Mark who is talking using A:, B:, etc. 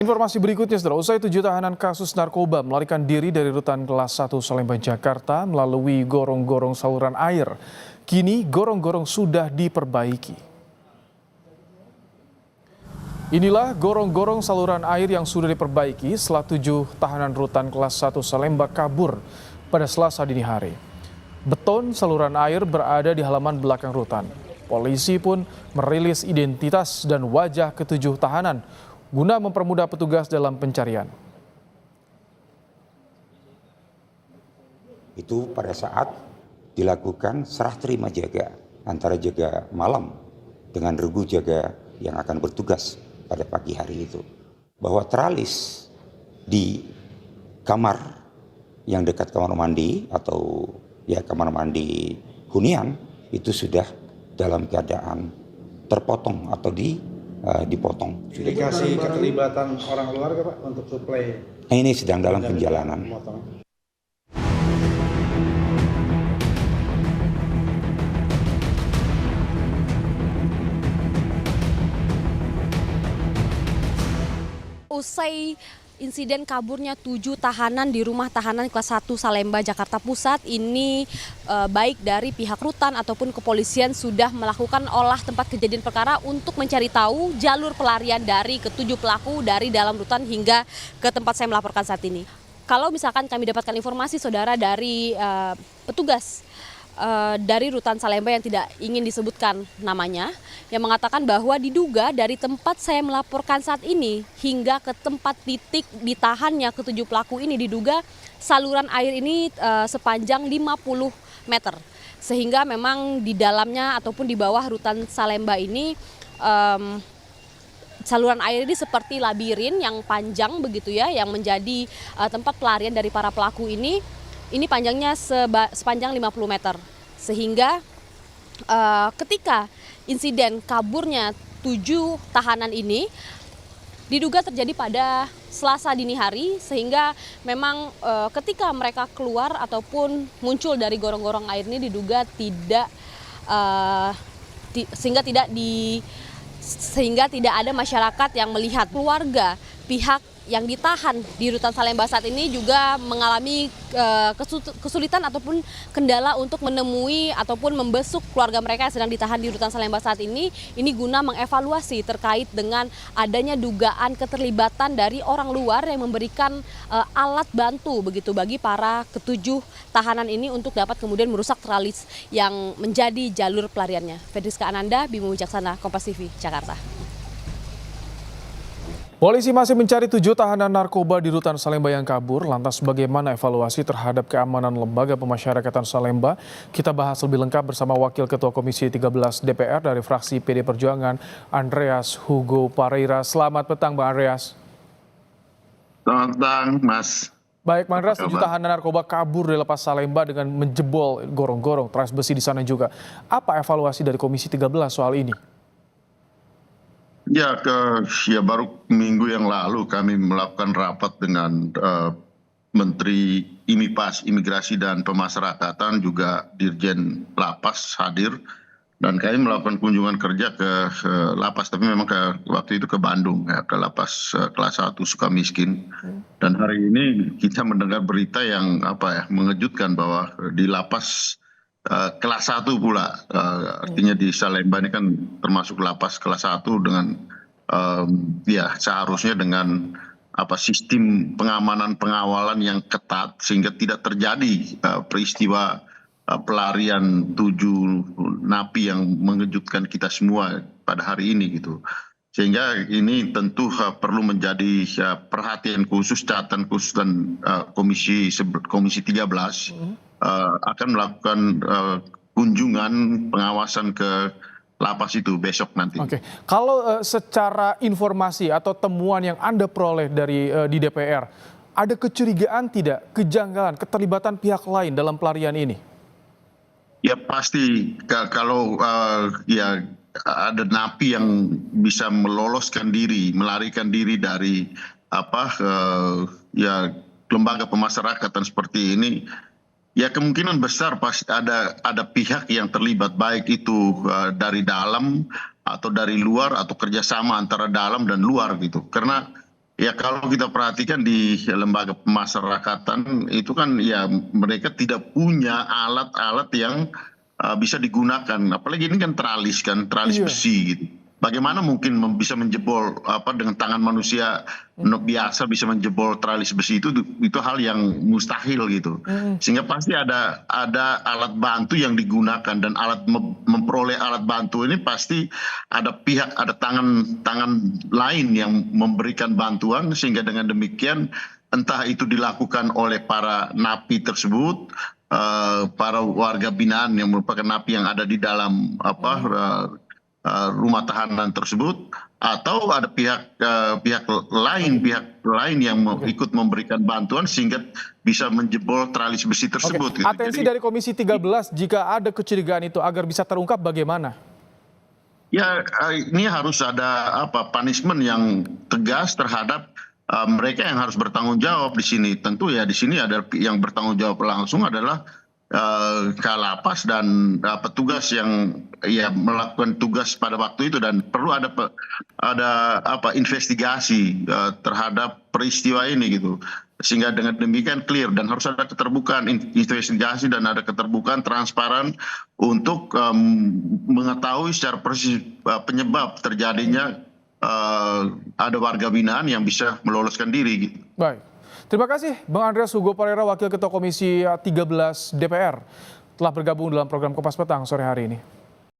A: Informasi berikutnya, saudara, usai 7 tahanan kasus narkoba melarikan diri dari rutan kelas 1 Salemba, Jakarta melalui gorong-gorong saluran air. Kini gorong-gorong sudah diperbaiki. Inilah gorong-gorong saluran air yang sudah diperbaiki setelah 7 tahanan rutan kelas 1 Salemba kabur pada Selasa dini hari. Beton saluran air berada di halaman belakang rutan. Polisi pun merilis identitas dan wajah ketujuh tahanan guna mempermudah petugas dalam pencarian.
B: Itu pada saat dilakukan serah terima jaga antara jaga malam dengan regu jaga yang akan bertugas pada pagi hari itu. Bahwa teralis di kamar yang dekat kamar mandi atau kamar mandi hunian itu sudah dalam keadaan terpotong atau dipotong.
C: Indikasi keterlibatan orang luar Pak untuk suplai?
B: Ini sedang dalam penjalanan.
D: Usai insiden kaburnya 7 tahanan di rumah tahanan kelas 1 Salemba, Jakarta Pusat, ini baik dari pihak rutan ataupun kepolisian sudah melakukan olah tempat kejadian perkara untuk mencari tahu jalur pelarian dari ketujuh pelaku dari dalam rutan hingga ke tempat saya melaporkan saat ini. Kalau misalkan kami dapatkan informasi, saudara, dari petugas dari rutan Salemba yang tidak ingin disebutkan namanya, yang mengatakan bahwa diduga dari tempat saya melaporkan saat ini hingga ke tempat titik ditahannya ketujuh pelaku ini, diduga saluran air ini sepanjang 50 meter. Sehingga memang di dalamnya ataupun di bawah rutan Salemba ini saluran air ini seperti labirin yang panjang begitu ya, yang menjadi tempat pelarian dari para pelaku ini panjangnya sepanjang 50 meter. Sehingga ketika insiden kaburnya 7 tahanan ini diduga terjadi pada Selasa dini hari, sehingga memang ketika mereka keluar ataupun muncul dari gorong-gorong air ini diduga sehingga tidak ada masyarakat yang melihat. Keluarga pihak yang ditahan di rutan Salemba saat ini juga mengalami kesulitan ataupun kendala untuk menemui ataupun membesuk keluarga mereka yang sedang ditahan di rutan Salemba saat ini guna mengevaluasi terkait dengan adanya dugaan keterlibatan dari orang luar yang memberikan alat bantu begitu bagi para ketujuh tahanan ini untuk dapat kemudian merusak teralis yang menjadi jalur pelariannya. Fedriska Ananda, Bimo Wijaksana, Kompas TV, Jakarta.
A: Polisi masih mencari 7 tahanan narkoba di rutan Salemba yang kabur. Lantas bagaimana evaluasi terhadap keamanan lembaga pemasyarakatan Salemba? Kita bahas lebih lengkap bersama Wakil Ketua Komisi 13 DPR dari fraksi PD Perjuangan, Andreas Hugo Pareira. Selamat petang, Bang Andreas.
E: Selamat petang, Mas.
A: Baik, Bang Andreas, 7 tahanan narkoba kabur dari lapas Salemba dengan menjebol gorong-gorong teras besi di sana juga. Apa evaluasi dari Komisi 13 soal ini?
E: Ya, baru minggu yang lalu kami melakukan rapat dengan Menteri IMIPAS, Imigrasi dan Pemasyarakatan, juga Dirjen Lapas hadir, dan kami melakukan kunjungan kerja ke lapas, tapi memang waktu itu ke Bandung, ya, ke lapas kelas 1 Sukamiskin. Dan hari ini kita mendengar berita yang mengejutkan bahwa di lapas kelas 1 pula, artinya di Salemba ini kan termasuk lapas kelas 1 dengan seharusnya dengan sistem pengamanan pengawalan yang ketat sehingga tidak terjadi peristiwa pelarian 7 napi yang mengejutkan kita semua pada hari ini gitu. Sehingga ini tentu perlu menjadi perhatian khusus, catatan khusus, dan Komisi 13 akan melakukan kunjungan pengawasan ke lapas itu besok nanti.
A: Oke, kalau secara informasi atau temuan yang Anda peroleh di DPR, ada kecurigaan tidak, kejanggalan, keterlibatan pihak lain dalam pelarian ini?
E: Ya pasti, kalau ada napi yang bisa meloloskan diri, melarikan diri dari lembaga pemasyarakatan seperti ini, ya kemungkinan besar pasti ada pihak yang terlibat, baik itu dari dalam atau dari luar atau kerjasama antara dalam dan luar gitu. Karena Ya kalau kita perhatikan di lembaga pemasyarakatan itu kan ya mereka tidak punya alat-alat yang bisa digunakan. Apalagi ini kan tralis
A: Iya.
E: besi gitu. Bagaimana mungkin bisa menjebol dengan tangan manusia biasa bisa menjebol tralis besi itu hal yang mustahil gitu. Sehingga pasti ada alat bantu yang digunakan dan memperoleh alat bantu ini pasti ada tangan lain yang memberikan bantuan sehingga dengan demikian entah itu dilakukan oleh para napi tersebut, para warga binaan yang merupakan napi yang ada di dalam rumah tahanan tersebut, atau ada pihak lain yang ikut memberikan bantuan sehingga bisa menjebol tralis besi tersebut.
A: Oke.
E: Gitu.
A: Atensi
E: Jadi,
A: dari Komisi 13 jika ada kecurigaan itu agar bisa terungkap bagaimana?
E: ya ini harus ada punishment yang tegas terhadap mereka yang harus bertanggung jawab di sini. Tentu ya di sini ada yang bertanggung jawab langsung adalah Kalapas dan petugas yang ya melakukan tugas pada waktu itu, dan perlu ada investigasi terhadap peristiwa ini gitu. Sehingga dengan demikian clear dan harus ada keterbukaan investigasi dan ada keterbukaan transparan untuk mengetahui secara persis penyebab terjadinya ada warga binaan yang bisa meloloskan diri gitu.
A: Baik. Terima kasih Bang Andreas Hugo Parera, Wakil Ketua Komisi 13 DPR, telah bergabung dalam program Kompas Petang sore hari ini.